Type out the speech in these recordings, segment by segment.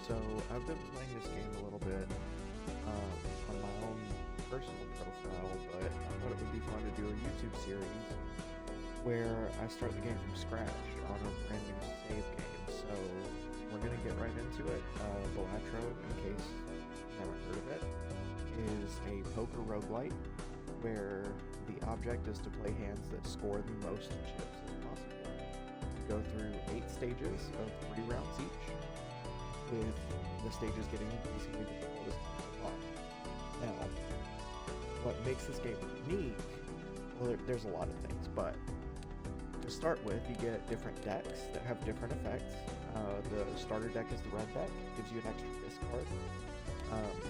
So I've been playing this game a little bit on my own personal profile, but I thought it would be fun to do a YouTube series where I start the game from scratch on a brand new save game. So we're gonna get right into it. Balatro, in case you haven't heard of it, is a poker roguelite where the object is to play hands that score the most chips as possible. You go through 8 stages of 3 rounds each, with the stages getting increasingly difficult as time goes on. Now, what makes this game unique, well, there's a lot of things, but to start with, you get different decks that have different effects. The starter deck is the red deck, gives you an extra discard.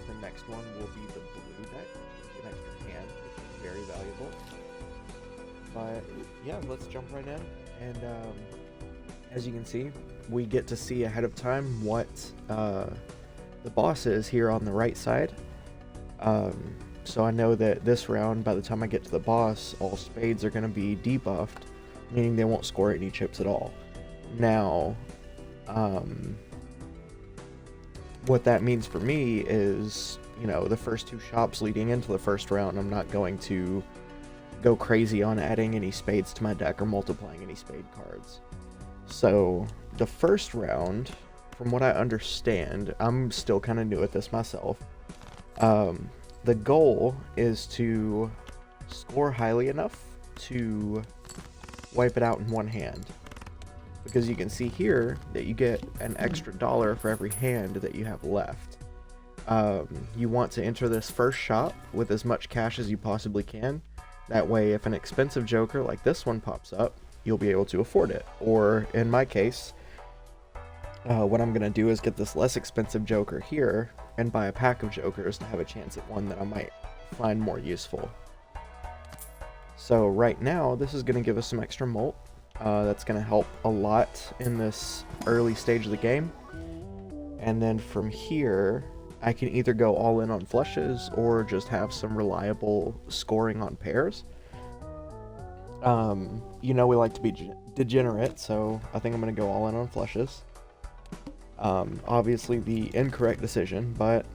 The next one will be the blue deck, which gives you an extra hand, which is very valuable. But yeah, let's jump right in, and as you can see, we get to see ahead of time what the boss is here on the right side. So I know that this round, by the time I get to the boss, all spades are going to be debuffed, meaning they won't score any chips at all. Now, what that means for me is, you know, the first 2 shops leading into the first round, I'm not going to go crazy on adding any spades to my deck or multiplying any spade cards. So the first round, from what I understand, I'm still kind of new at this myself, the goal is to score highly enough to wipe it out in one hand, because you can see here that you get an extra $1 for every hand that you have left. You want to enter this first shop with as much cash as you possibly can. That way, if an expensive joker like this one pops up, you'll be able to afford it. Or in my case, what I'm going to do is get this less expensive joker here and buy a pack of jokers to have a chance at one that I might find more useful. So right now, this is going to give us some extra mult. That's going to help a lot in this early stage of the game. And then from here, I can either go all in on flushes or just have some reliable scoring on pairs. You know, we like to be degenerate, so I think I'm going to go all in on flushes. Obviously the incorrect decision, but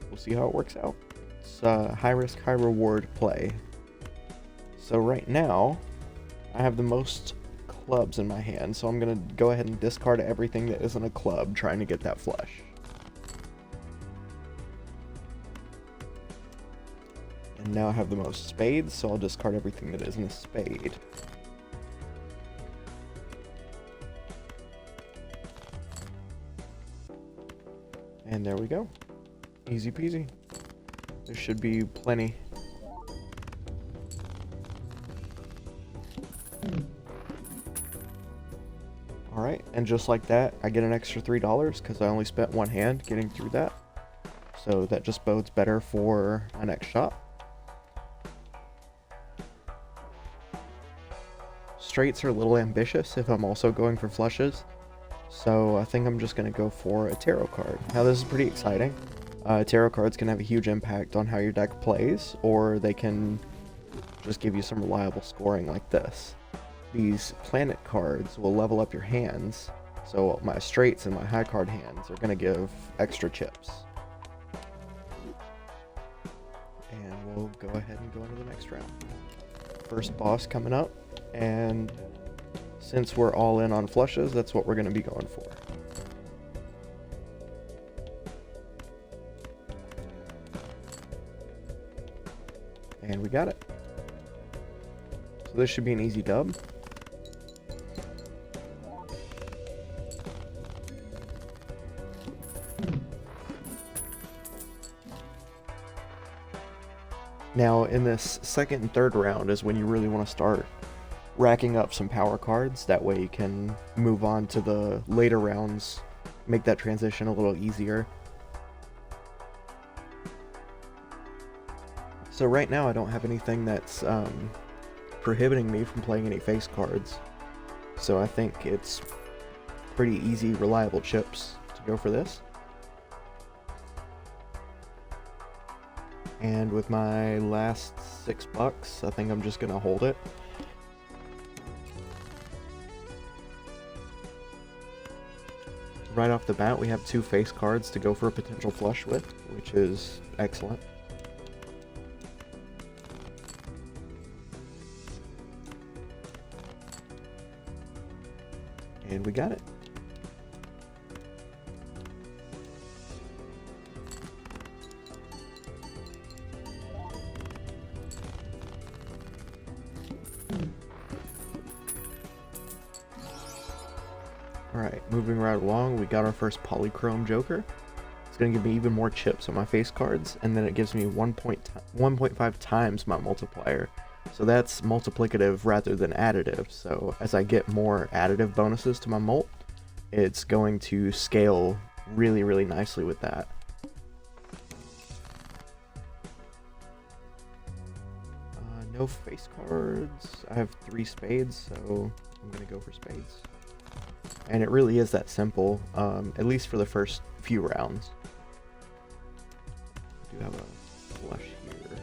we'll see how it works out. It's high risk, high reward play. So right now, I have the most clubs in my hand, so I'm going to go ahead and discard everything that isn't a club, trying to get that flush. And now I have the most spades, so I'll discard everything that isn't a spade. And there we go. Easy peasy. There should be plenty. Alright, and just like that, I get an extra $3 because I only spent one hand getting through that. So that just bodes better for my next shot. Straights are a little ambitious if I'm also going for flushes, so I think I'm just going to go for a tarot card. Now this is pretty exciting. Tarot cards can have a huge impact on how your deck plays, or they can just give you some reliable scoring like this. These planet cards will level up your hands, so my straights and my high card hands are going to give extra chips. And we'll go ahead and go into the next round. First boss coming up. And since we're all in on flushes, that's what we're going to be going for. And we got it. So this should be an easy dub. Now in this second and third round is when you really want to start racking up some power cards. That way you can move on to the later rounds, make that transition a little easier. So right now I don't have anything that's prohibiting me from playing any face cards, so I think it's pretty easy, reliable chips to go for this. And with my last $6, I think I'm just gonna hold it. right off the bat, we have 2 face cards to go for a potential flush with, which is excellent. And we got it. Alright, moving right along, we got our first polychrome joker. It's going to give me even more chips on my face cards, and then it gives me 1.5 times my multiplier. So that's multiplicative rather than additive, so as I get more additive bonuses to my mult, it's going to scale really, really nicely with that. No face cards. I have 3 spades, so I'm going to go for spades. And it really is that simple, at least for the first few rounds. I do have a flush here.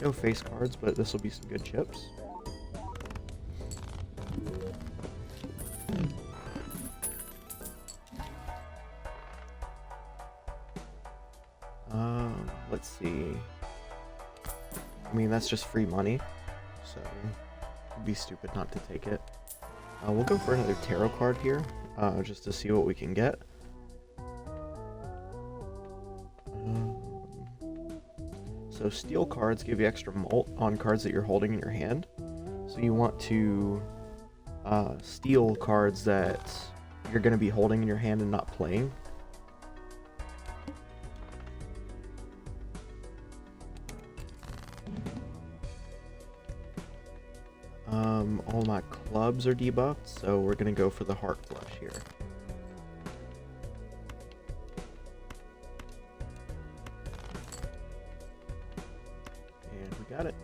No face cards, but this will be some good chips. Let's see. I mean, that's just free money, so it'd be stupid not to take it. We'll go for another tarot card here, just to see what we can get. So steel cards give you extra mult on cards that you're holding in your hand. So you want to steal cards that you're going to be holding in your hand and not playing. All my clubs are debuffed, so we're going to go for the heart flush here. And we got it.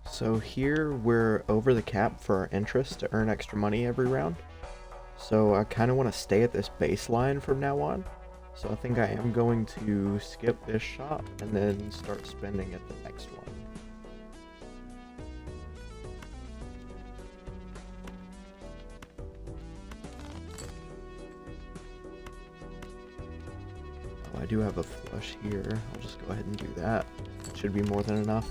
So here we're over the cap for our interest to earn extra money every round. So I kind of want to stay at this baseline from now on. So I think I am going to skip this shop and then start spending at the next one. Oh, I do have a flush here. I'll just go ahead and do that. That should be more than enough.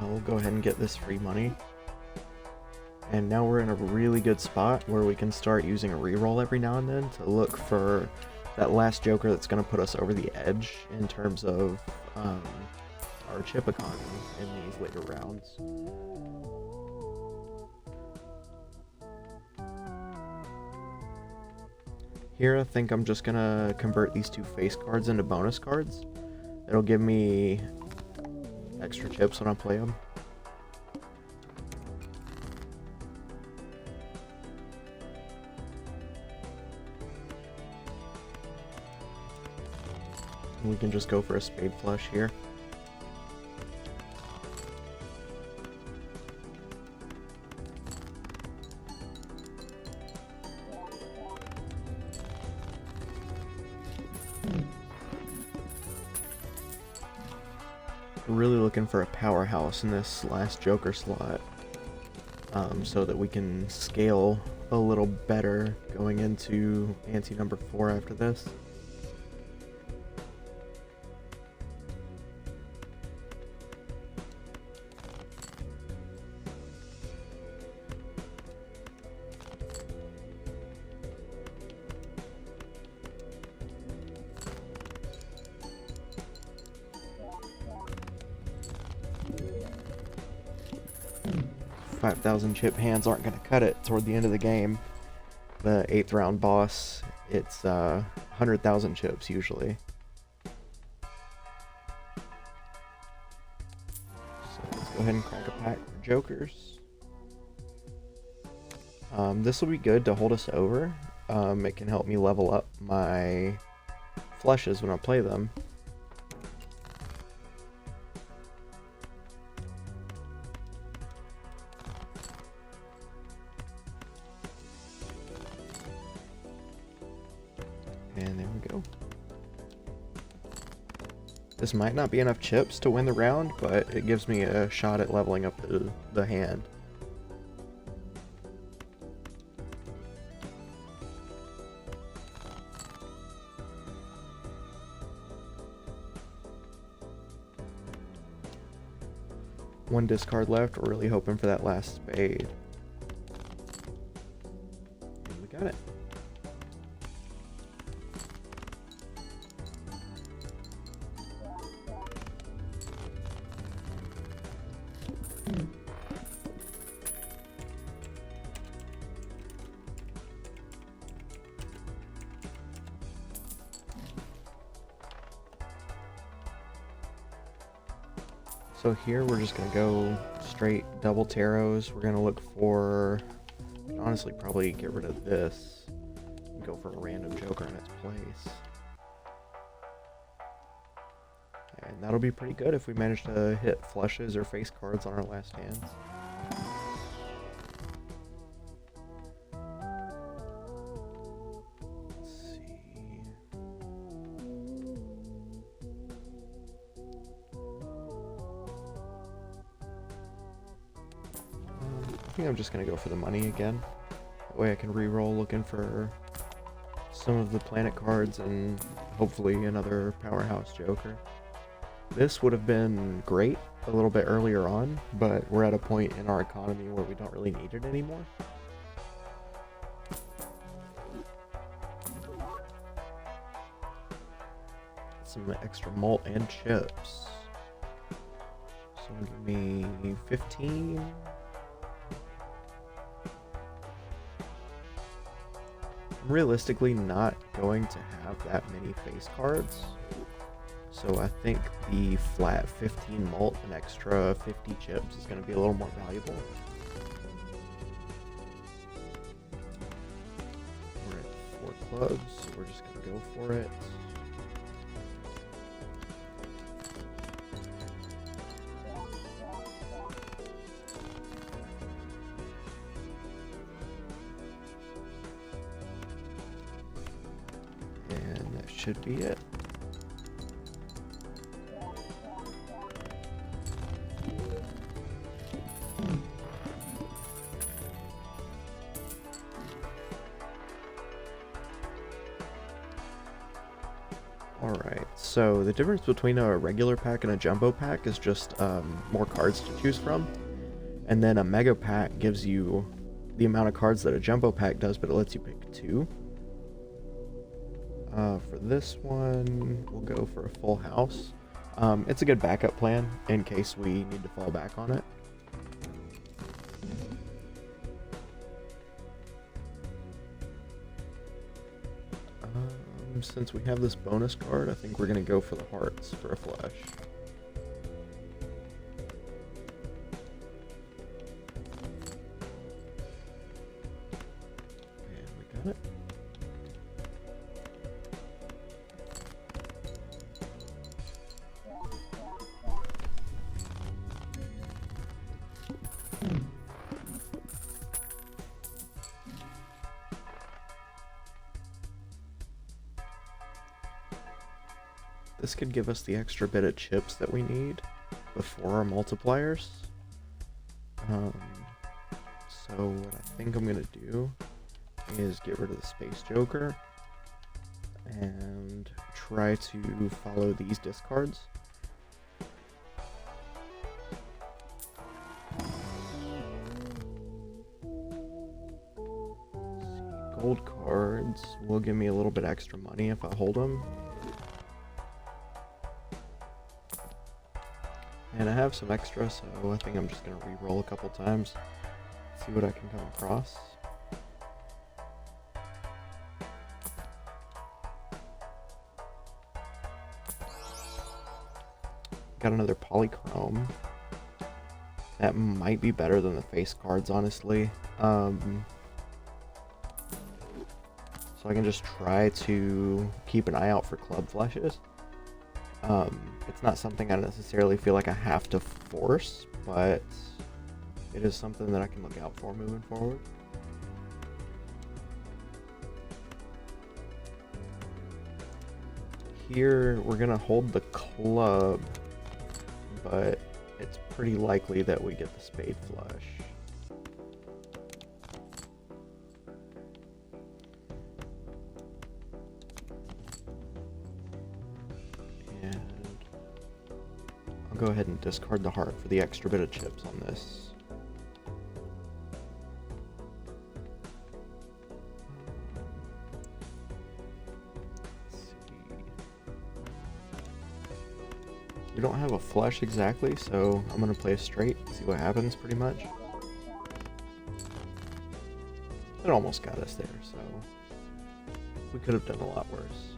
We'll go ahead and get this free money. And now we're in a really good spot where we can start using a reroll every now and then to look for that last joker that's going to put us over the edge in terms of our chip economy in these later rounds. Here I think I'm just going to convert these 2 face cards into bonus cards. It'll give me extra chips when I play them. And we can just go for a spade flush here. Really looking for a powerhouse in this last joker slot, so that we can scale a little better going into ante number 4 after this. $5,000 chip hands aren't going to cut it toward the end of the game. The 8th round boss, it's 100,000 chips usually. So let's go ahead and crack a pack for jokers. This will be good to hold us over. it can help me level up my flushes when I play them. And there we go. This might not be enough chips to win the round, but it gives me a shot at leveling up the hand. One discard left. We're really hoping for that last spade. And we got it. So here we're just going to go straight double taros. We're going to look for, honestly, probably get rid of this and go for a random joker in its place. And that'll be pretty good if we manage to hit flushes or face cards on our last hands. I think I'm just going to go for the money again. That way I can re-roll looking for some of the planet cards and hopefully another powerhouse joker. This would have been great a little bit earlier on, but we're at a point in our economy where we don't really need it anymore. Some extra malt and chips. So give me 15. I'm realistically not going to have that many face cards, so I think the flat 15 malt and extra 50 chips is going to be a little more valuable. We're at 4 clubs, so we're just going to go for it. Should be it. Alright, so the difference between a regular pack and a jumbo pack is just more cards to choose from. And then a mega pack gives you the amount of cards that a jumbo pack does, but it lets you pick 2. For this one, we'll go for a full house. It's a good backup plan in case we need to fall back on it. Since we have this bonus card, I think we're going to go for the hearts for a flush. And we got it. This could give us the extra bit of chips that we need before our multipliers. So what I think I'm going to do is get rid of the Space Joker and try to follow these discards. Gold cards will give me a little bit extra money if I hold them. And I have some extra, so I think I'm just going to re-roll a couple times, see what I can come across. Got another polychrome. That might be better than the face cards, honestly. so I can just try to keep an eye out for club flushes. It's not something I necessarily feel like I have to force, but it is something that I can look out for moving forward. Here, we're gonna hold the club, but it's pretty likely that we get the spade flush. And I'll go ahead and discard the heart for the extra bit of chips on this. We don't have a flush exactly, so I'm going to play a straight, see what happens pretty much. It almost got us there, so we could have done a lot worse.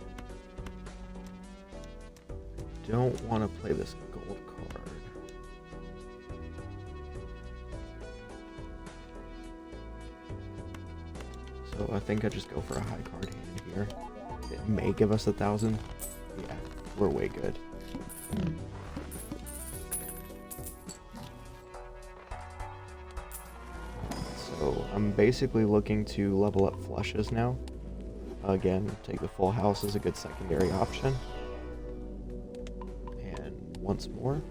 Don't want to play this gold card. So I think I just go for a high card hand here. It may give us 1,000. Yeah, we're way good. So I'm basically looking to level up flushes now. Again, take the full house as a good secondary option. And once more.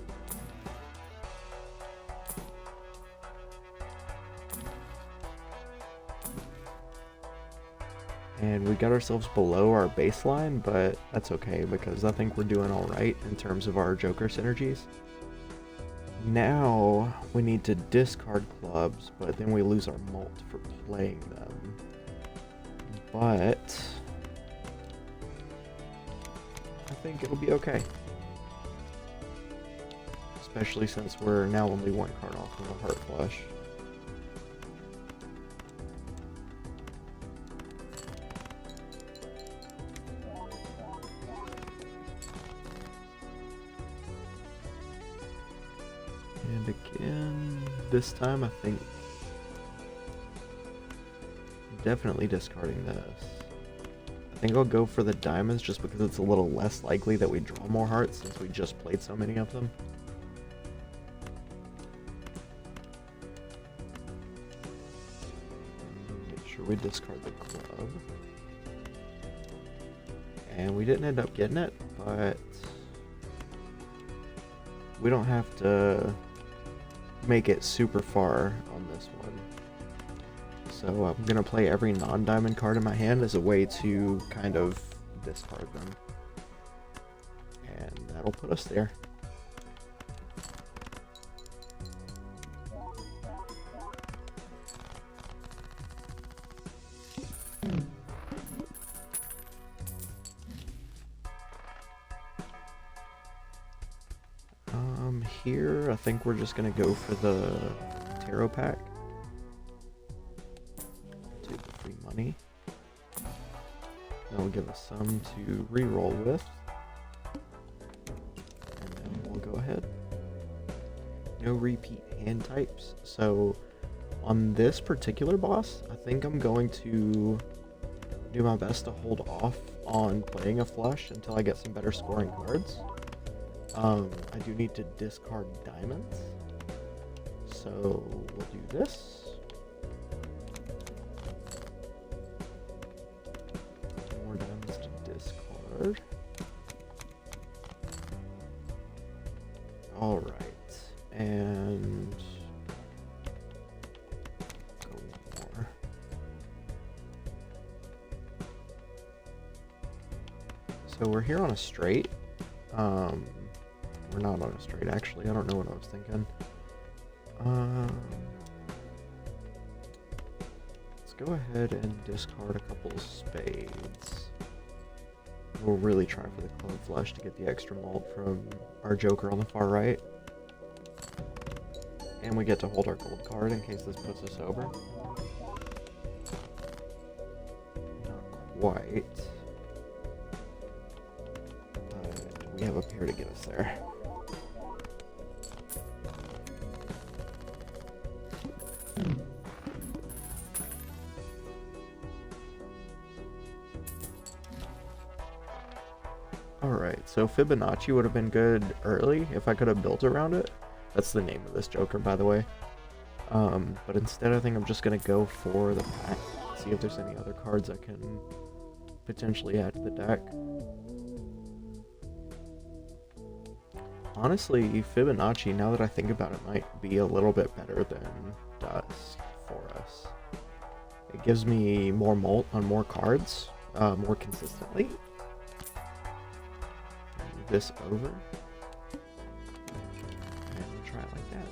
And we got ourselves below our baseline, but that's okay because I think we're doing all right in terms of our Joker synergies. Now we need to discard clubs, but then we lose our mult for playing them. But I think it'll be okay. Especially since we're now only one card off from a heart flush. And again, this time I think I'm definitely discarding this. I think I'll go for the diamonds just because it's a little less likely that we draw more hearts since we just played so many of them. Make sure we discard the club. And we didn't end up getting it, but we don't have to make it super far on this one. So I'm gonna play every non-diamond card in my hand as a way to kind of discard them. And that'll put us there. Here, I think we're just gonna go for the tarot pack. Take the free money. That'll give us some to re-roll with. And then we'll go ahead. No repeat hand types. So on this particular boss, I think I'm going to do my best to hold off on playing a flush until I get some better scoring cards. I do need to discard diamonds, so we'll do this. More diamonds to discard. Alright, and go more. So we're here on a straight. We're not on a straight, actually. I don't know what I was thinking. Let's go ahead and discard a couple of spades. We'll really try for the club flush to get the extra mult from our Joker on the far right. And we get to hold our gold card in case this puts us over. Not quite. But we have a pair to get us there. Alright, so Fibonacci would have been good early if I could have built around it. That's the name of this Joker, by the way. But instead I think I'm just gonna go for the pack, see if there's any other cards I can potentially add to the deck. Honestly, Fibonacci, now that I think about it, might be a little bit better than Dusk for us. It gives me more molt on more cards, more consistently. Move this over. And we'll try it like that.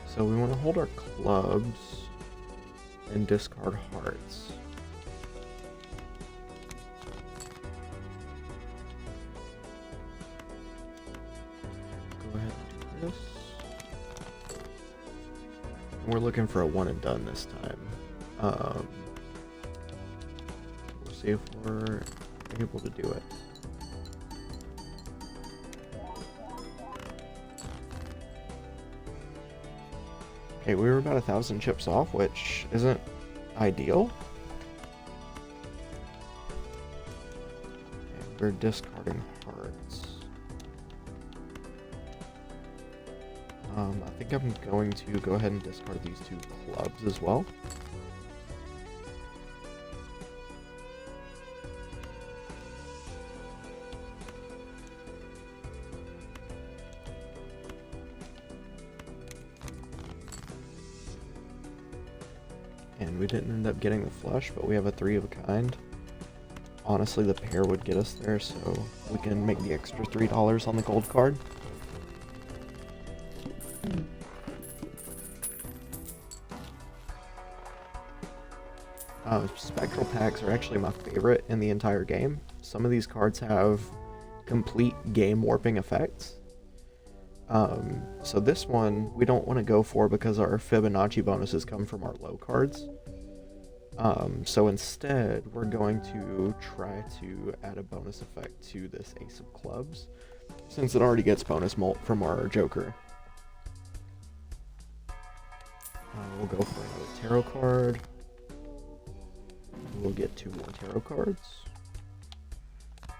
So we want to hold our clubs and discard hearts. Go ahead and do this. We're looking for a one and done this time. We'll see if we're able to do it. Okay, we were about 1,000 chips off, which isn't ideal. And we're discarding hearts. I think I'm going to go ahead and discard these two clubs as well. And we didn't end up getting the flush, but we have a 3 of a kind. Honestly, the pair would get us there, so we can make the extra $3 on the gold card. Spectral packs are actually my favorite in the entire game. Some of these cards have complete game warping effects. So this one we don't want to go for because our Fibonacci bonuses come from our low cards. So instead we're going to try to add a bonus effect to this Ace of Clubs, since it already gets bonus molt from our Joker. We'll go for another tarot card. We'll get 2 more tarot cards.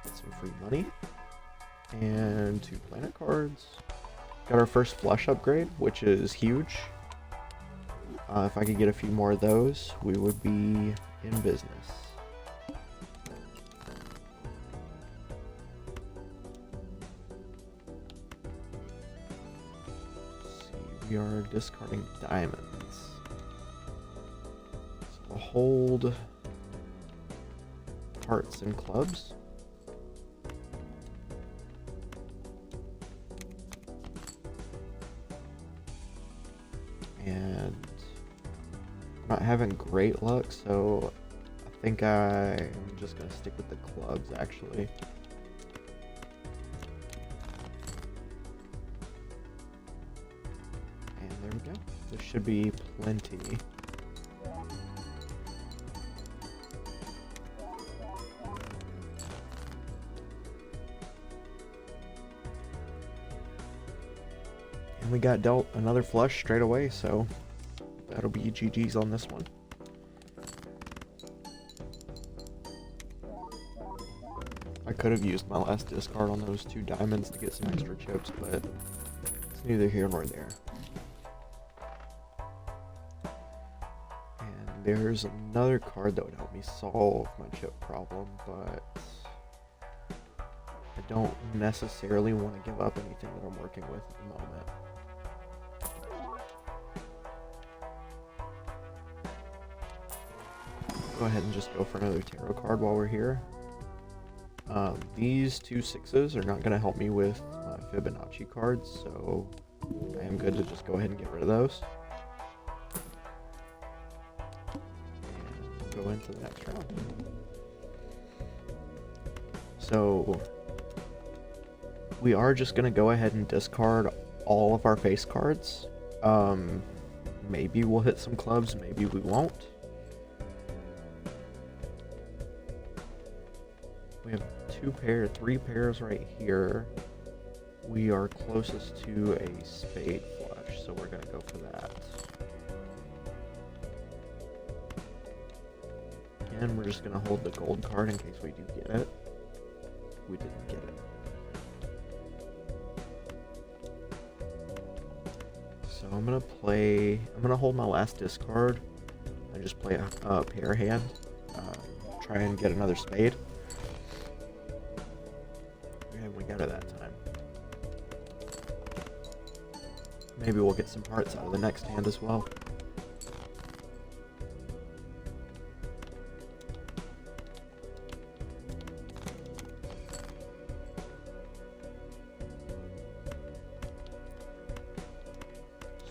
Get some free money. And 2 planet cards. Got our first flush upgrade, which is huge. If I could get a few more of those, we would be in business. Let's see, we are discarding diamonds. So we'll hold hearts and clubs. And I'm not having great luck, so I think I'm just gonna stick with the clubs actually. And there we go. There should be plenty. And we got dealt another flush straight away, so that'll be GG's on this one. I could have used my last discard on those 2 diamonds to get some extra chips, but it's neither here nor there. And there's another card that would help me solve my chip problem, but I don't necessarily want to give up anything that I'm working with at the moment. Go ahead and just go for another tarot card while we're here. These 2 6s are not going to help me with my Fibonacci cards, so I am good to just go ahead and get rid of those. And we'll go into the next round. So we are just going to go ahead and discard all of our face cards. Maybe we'll hit some clubs, maybe we won't. We have 3 pairs right here. We are closest to a spade flush, so we're gonna go for that. And we're just gonna hold the gold card in case we do get it. we didn't get it. So I'm gonna hold my last discard and just play a pair hand. Try and get another spade. And we got it that time. Maybe we'll get some parts out of the next hand as well.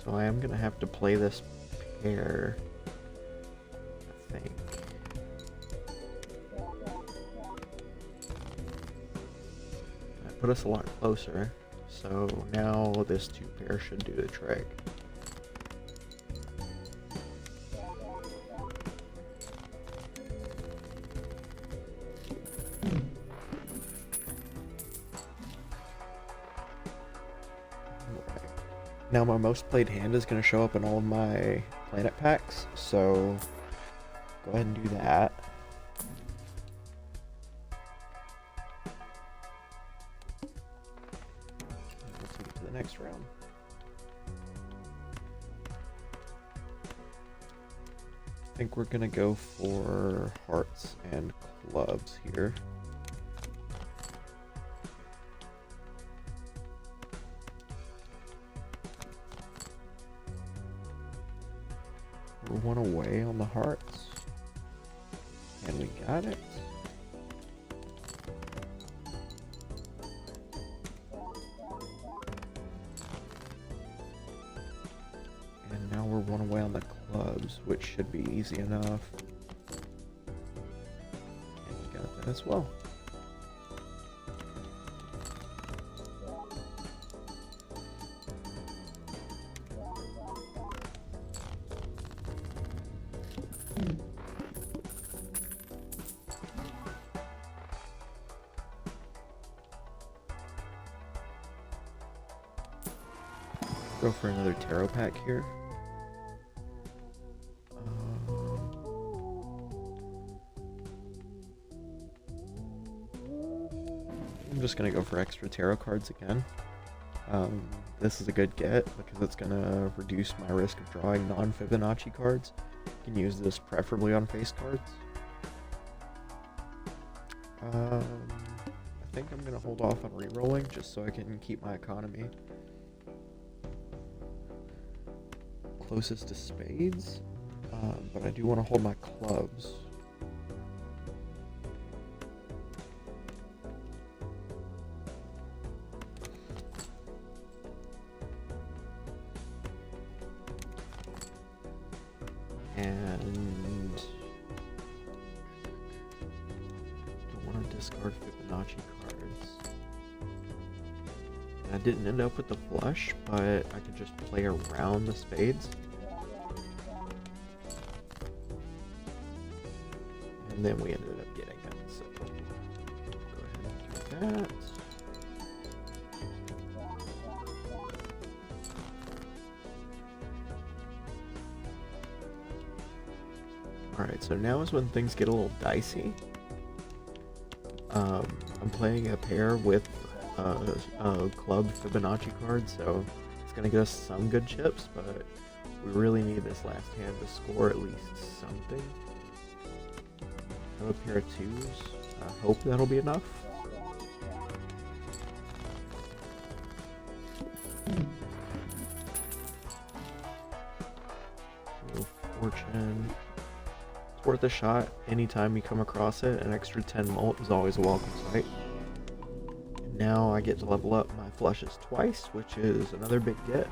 So I am gonna have to play this pair, I think. That put us a lot closer. So now this 2 pair should do the trick. Now my most played hand is going to show up in all of my planet packs, so go ahead and do that. Let's get to the next round. I think we're going to go for hearts and clubs here. We're 1 away on the hearts, and we got it. And now we're 1 away on the clubs, which should be easy enough. And we got that as well. Go for another tarot pack here. I'm just gonna go for extra tarot cards again. This is a good get because it's gonna reduce my risk of drawing non-Fibonacci cards. You can use this preferably on face cards. I think I'm gonna hold off on re-rolling just so I can keep my economy closest to spades, but I do want to hold my clubs. And don't want to discard Fibonacci cards. I didn't end up with the flush, but I could just play around the spades. And then we ended up getting it, so go ahead and do that. Alright, so now is when things get a little dicey. I'm playing a pair with a club Fibonacci card, so it's going to get us some good chips, but we really need this last hand to score at least something. I have a pair of 2s. I hope that'll be enough. Wheel of Fortune. It's worth a shot. Anytime you come across it, an extra 10 mult is always a welcome sight. And now I get to level up my flushes twice, which is another big get.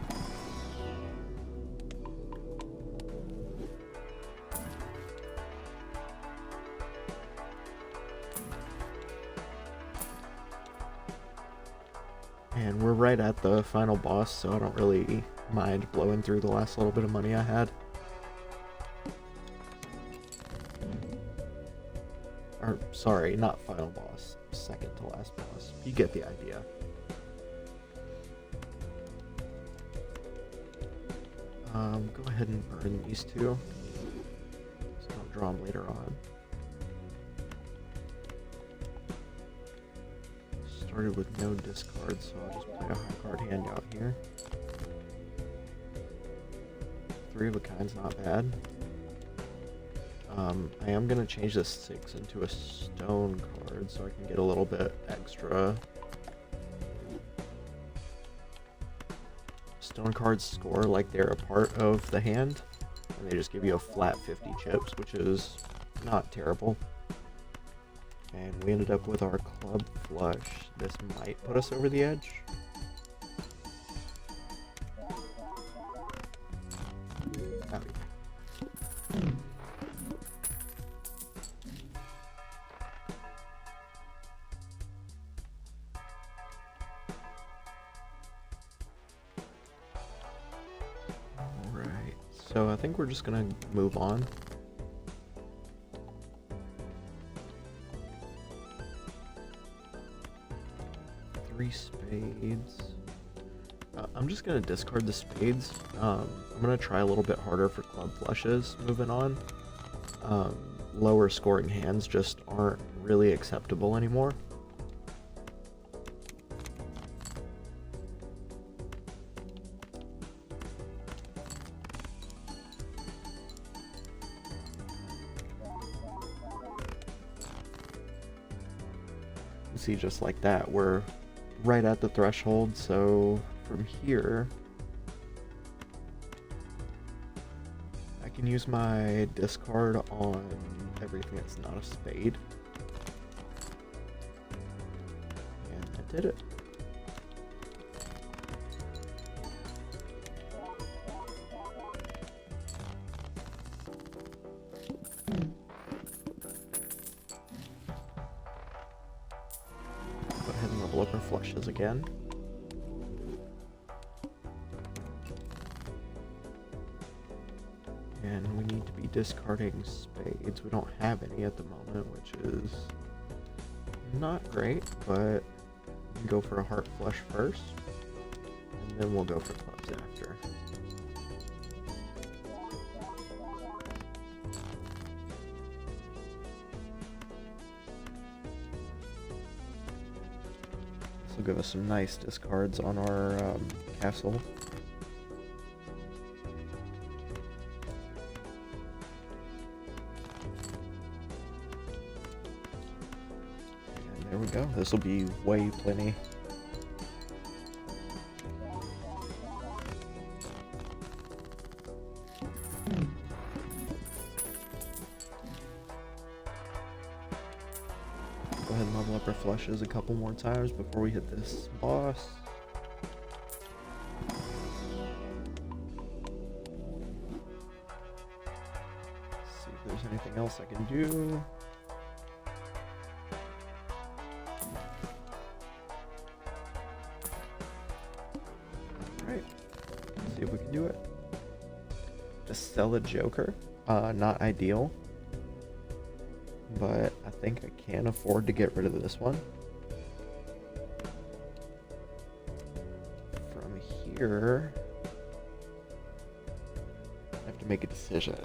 And we're right at the final boss, so I don't really mind blowing through the last little bit of money I had. Or, sorry, not final boss. Second to last boss. You get the idea. Go ahead and burn these 2. So I don't draw them later on. started with no discards, so I'll just play a high card hand out here. Three of a kind's not bad. I am going to change this 6 into a stone card so I can get a little bit extra. Stone cards score like they're a part of the hand, and they just give you a flat 50 chips, which is not terrible. And we ended up with our club flush. This might put us over the edge. Alright, so I think we're just gonna move on. Three spades. I'm just gonna discard the spades. I'm gonna try a little bit harder for club flushes moving on. Lower scoring hands just aren't really acceptable anymore. See, just like that, we're right at the threshold, so from here I can use my discard on everything that's not a spade, and I did it. Go ahead and level up our flushes again. And we need to be discarding spades. We don't have any at the moment, which is not great, but we can go for a heart flush first, and then we'll go for clubs after. This will give us some nice discards on our castle. And there we go. This will be way plenty. Go ahead and level up our flushes a couple more times before we hit this boss. See if there's anything else I can do. Alright, see if we can do it. Just sell a joker. Not ideal, but I think I can afford to get rid of this one. From here, I have to make a decision.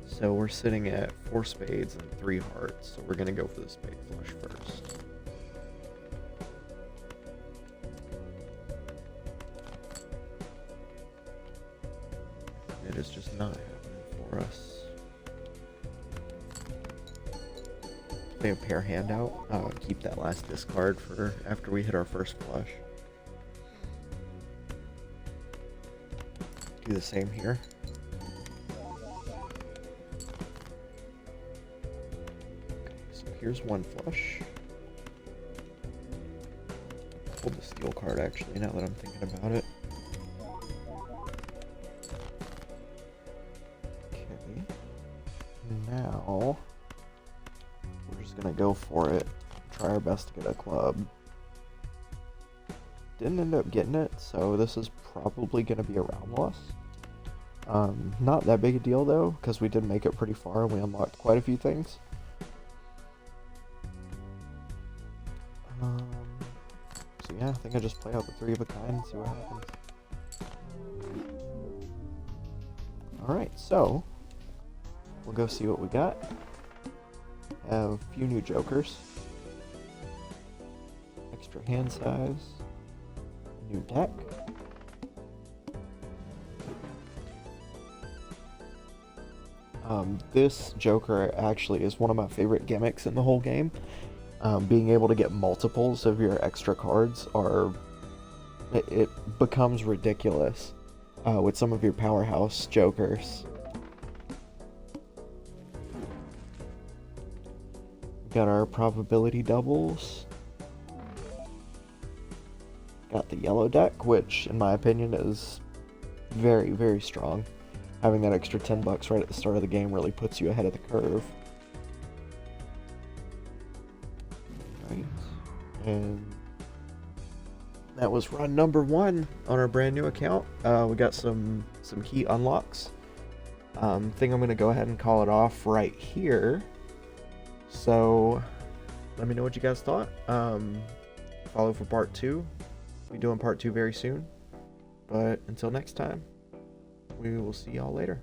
So we're sitting at 4 spades and 3 hearts, so we're gonna go for the spade flush first. It is just not happening for us. Play a pair hand out. Keep that last discard for after we hit our first flush. Do the same here. Okay, so here's one flush. Pull the steel card actually, now that I'm thinking about it. Okay. Now we're just gonna go for it. Try our best to get a club. Didn't end up getting it, so this is probably gonna be a round loss. Not that big a deal though, because we did make it pretty far and we unlocked quite a few things. So yeah, I think I just play out the 3 of a kind and see what happens. Alright, so we'll go see what we got. Have a few new jokers. extra hand size, new deck. This Joker actually is one of my favorite gimmicks in the whole game. Being able to get multiples of your extra cards it becomes ridiculous with some of your powerhouse Jokers. Got our probability doubles. Got the yellow deck, which in my opinion is very, very strong. Having that extra 10 bucks right at the start of the game really puts you ahead of the curve. Right. And that was run number 1 on our brand new account. We got some key unlocks. Think I'm gonna go ahead and call it off right here. So let me know what you guys thought. Follow for part 2. We'll be doing part 2 very soon. But until next time, we will see y'all later.